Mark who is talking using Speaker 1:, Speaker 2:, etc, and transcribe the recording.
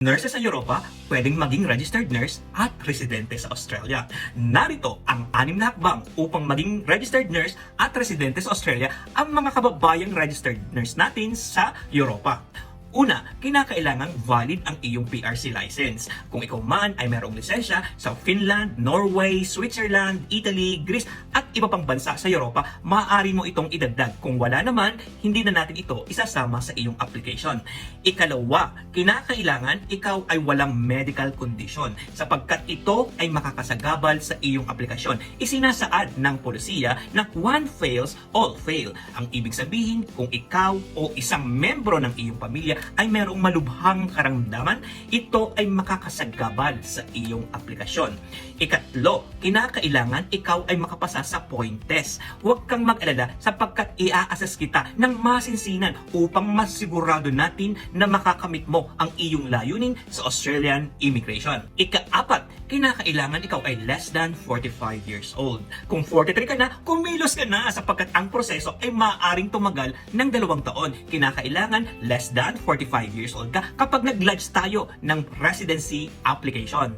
Speaker 1: Nurses sa Europa pwedeng maging registered nurse at residente sa Australia. Narito ang 6 na hakbang upang maging registered nurse at residente sa Australia ang mga kababayang registered nurse natin sa Europa. Una, kinakailangang valid ang iyong PRC license. Kung ikaw man ay mayroong lisensya sa Finland, Norway, Switzerland, Italy, Greece at iba pang bansa sa Europa, maaari mo itong idagdag. Kung wala naman, hindi na natin ito isasama sa iyong application. Ikalawa, kinakailangan ikaw ay walang medical condition sapagkat ito ay makakasagabal sa iyong aplikasyon. Isinasaad ng polisiya na one fails, all fail. Ang ibig sabihin, kung ikaw o isang membro ng iyong pamilya ay mayroong malubhang karamdaman, ito ay makakasagabal sa iyong aplikasyon. Ikatlo, kinakailangan ikaw ay makapasa sa point test. Huwag kang mag-alala sapagkat i-assess kita ng masinsinan upang masigurado natin na makakamit mo ang iyong layunin sa Australian immigration. Ikaapat, kinakailangan ikaw ay less than 45 years old. Kung 43 ka na, kumilos ka na sapagkat ang proseso ay maaaring tumagal ng 2 taon. Kinakailangan less than 45 years old ka kapag nag-lodge tayo ng residency application.